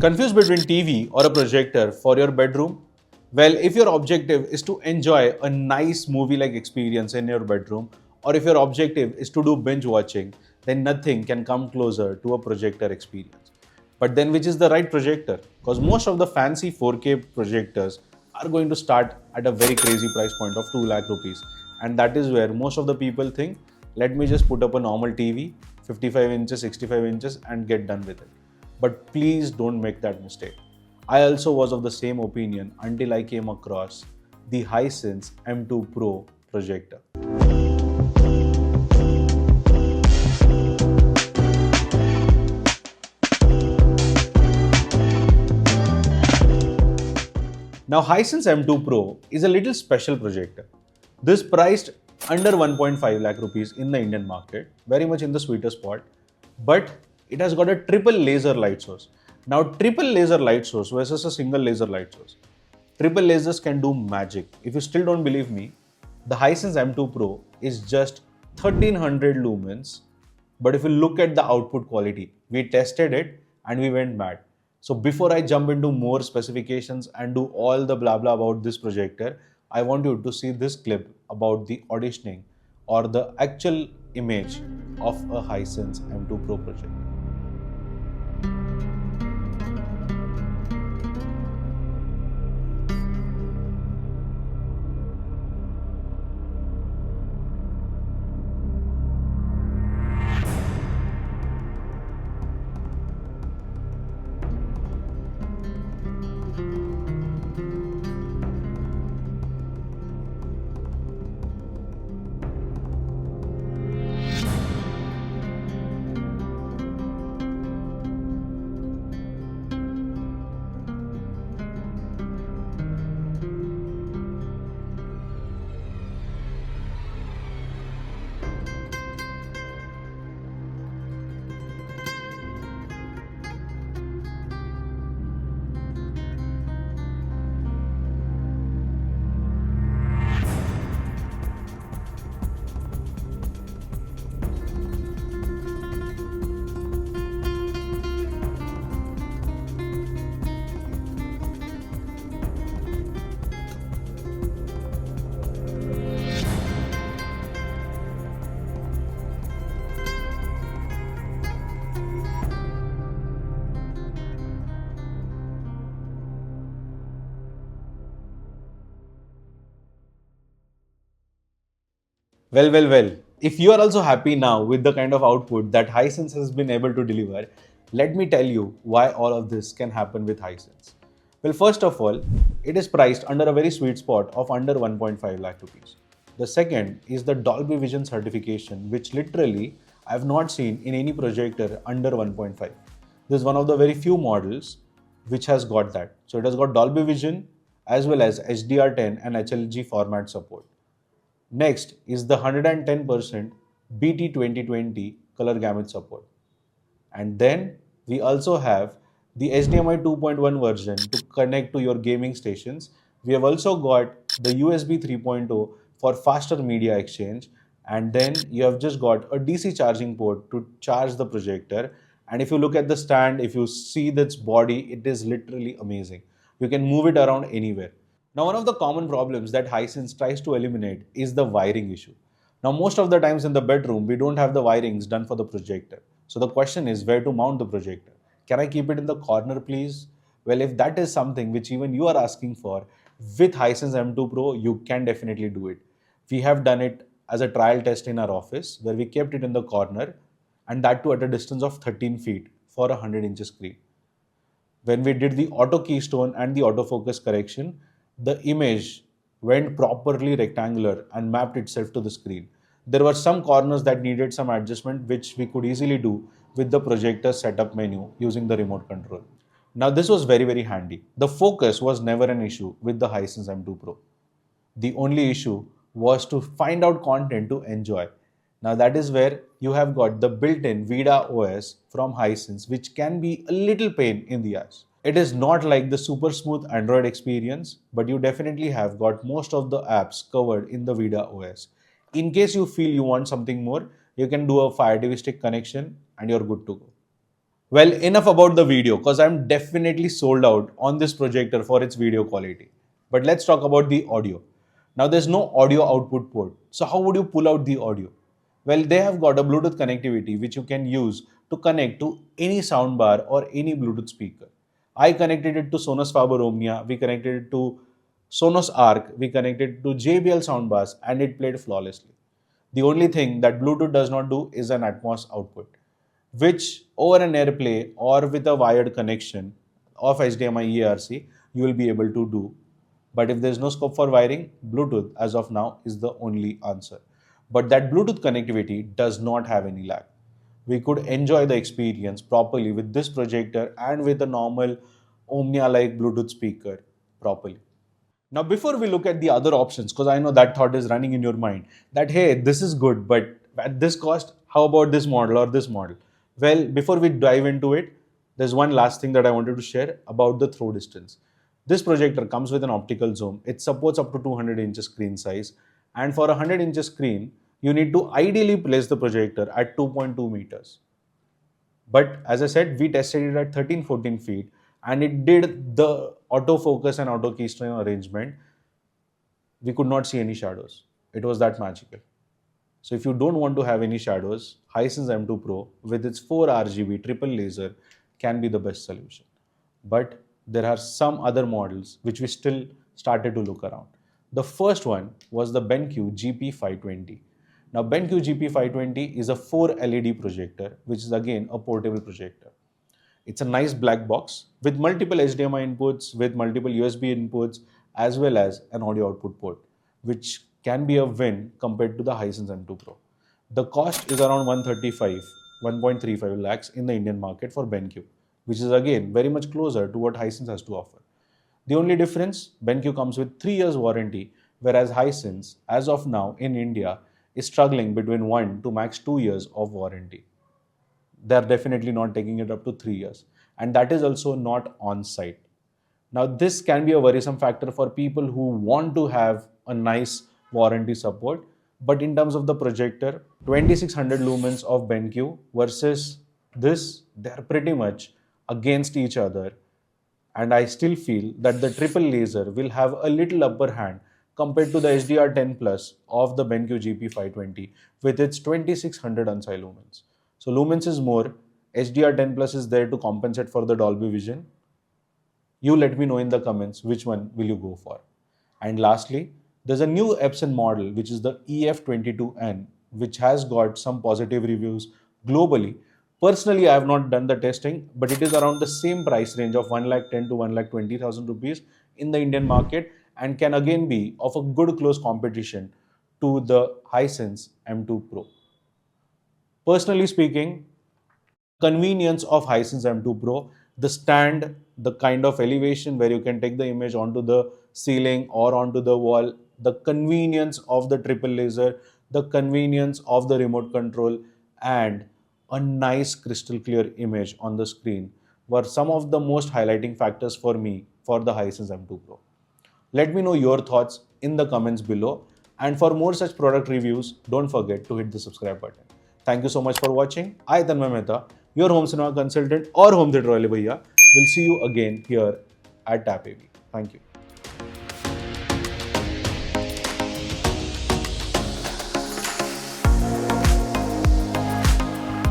Confused between TV or a projector for your bedroom? Well, if your objective is to enjoy a nice movie-like experience in your bedroom, or if your objective is to do binge watching, then nothing can come closer to a projector experience. But then which is the right projector? Because most of the fancy 4K projectors are going to start at a very crazy price point of 2 lakh rupees. And that is where most of the people think, let me just put up a normal TV, 55 inches, 65 inches and get done with it. But please don't make that mistake. I also was of the same opinion until I came across the Hisense M2 Pro projector. Now Hisense M2 Pro is a little special projector. This priced under 1.5 lakh rupees in the Indian market, very much in the sweeter spot, but it has got a triple laser light source. Now triple laser light source versus a single laser light source. Triple lasers can do magic. If you still don't believe me, the Hisense M2 Pro is just 1300 lumens, but if you look at the output quality, we tested it and we went mad. So before I jump into more specifications and do all the blah blah about this projector, I want you to see this clip about the auditioning or the actual image of a Hisense M2 Pro projector. Well. If you are also happy now with the kind of output that Hisense has been able to deliver, let me tell you why all of this can happen with Hisense. Well, first of all, it is priced under a very sweet spot of under 1.5 lakh rupees. The second is the Dolby Vision certification, which literally I have not seen in any projector under 1.5. This is one of the very few models which has got that. So it has got Dolby Vision as well as HDR10 and HLG format support. Next is the 110% BT 2020 color gamut support. And then we also have the HDMI 2.1 version to connect to your gaming stations. We have also got the USB 3.0 for faster media exchange. And then you have just got a DC charging port to charge the projector. And if you look at the stand, if you see this body, it is literally amazing. You can move it around anywhere. Now, one of the common problems that Hisense tries to eliminate is the wiring issue. Now, most of the times in the bedroom, we don't have the wirings done for the projector. So the question is where to mount the projector. Can I keep it in the corner, please? Well, if that is something which even you are asking for, with Hisense M2 Pro, you can definitely do it. We have done it as a trial test in our office where we kept it in the corner, and that too at a distance of 13 feet for a 100 inch screen. When we did the auto keystone and the autofocus correction, the image went properly rectangular and mapped itself to the screen. There were some corners that needed some adjustment, which we could easily do with the projector setup menu using the remote control. Now this was very handy. The focus was never an issue with the Hisense M2 Pro. The only issue was to find out content to enjoy. Now that is where you have got the built-in VIDA OS from Hisense, which can be a little pain in the ass. It is not like the super smooth Android experience, but you definitely have got most of the apps covered in the VIDA OS. In case you feel you want something more, you can do a Fire TV stick connection and you're good to go. Well, enough about the video because I'm definitely sold out on this projector for its video quality. But let's talk about the audio. Now, there's no audio output port. So, how would you pull out the audio? Well, they have got a Bluetooth connectivity which you can use to connect to any soundbar or any Bluetooth speaker. I connected it to Sonos Faber Omnia, we connected it to Sonos Arc, we connected it to JBL soundbars, and it played flawlessly. The only thing that Bluetooth does not do is an Atmos output, which over an AirPlay or with a wired connection of HDMI ERC, you will be able to do. But if there is no scope for wiring, Bluetooth as of now is the only answer. But that Bluetooth connectivity does not have any lag. We could enjoy the experience properly with this projector and with a normal Omnia-like Bluetooth speaker properly. Now, before we look at the other options, because I know that thought is running in your mind that, hey, this is good, but at this cost, how about this model or this model? Well, before we dive into it, there's one last thing that I wanted to share about the throw distance. This projector comes with an optical zoom. It supports up to 200 inches screen size. And for a 100 inches screen, you need to ideally place the projector at 2.2 meters. But as I said, we tested it at 13-14 feet and it did the autofocus and auto keystone arrangement. We could not see any shadows. It was that magical. So if you don't want to have any shadows, Hisense M2 Pro with its 4 RGB triple laser can be the best solution. But there are some other models which we still started to look around. The first one was the BenQ GP520. Now, BenQ GP520 is a 4 LED projector, which is again a portable projector. It's a nice black box with multiple HDMI inputs, with multiple USB inputs, as well as an audio output port, which can be a win compared to the Hisense M2 Pro. The cost is around 1.35 lakhs in the Indian market for BenQ, which is again very much closer to what Hisense has to offer. The only difference, BenQ comes with 3 years warranty, whereas Hisense, as of now in India, is struggling between 1 to max 2 years of warranty. They're definitely not taking it up to 3 years. And that is also not on site. Now, this can be a worrisome factor for people who want to have a nice warranty support. But in terms of the projector, 2600 lumens of BenQ versus this, they're pretty much against each other. And I still feel that the triple laser will have a little upper hand compared to the HDR10 Plus of the BenQ GP520 with its 2600 ANSI lumens. So lumens is more, HDR10 Plus is there to compensate for the Dolby Vision. You let me know in the comments which one will you go for. And lastly, there's a new Epson model which is the EF-22N, which has got some positive reviews globally. Personally, I have not done the testing, but it is around the same price range of 1,10,000 to 1,20,000 rupees in the Indian market and can again be of a good close competition to the Hisense M2 Pro. Personally speaking, convenience of Hisense M2 Pro, the stand, the kind of elevation where you can take the image onto the ceiling or onto the wall, the convenience of the triple laser, the convenience of the remote control, and a nice crystal clear image on the screen were some of the most highlighting factors for me for the Hisense M2 Pro. Let me know your thoughts in the comments below. And for more such product reviews, don't forget to hit the subscribe button. Thank you so much for watching. I, Tanmay Mehta, your home cinema consultant or home theatre wale bhaiya, will see you again here at TappAV. Thank you.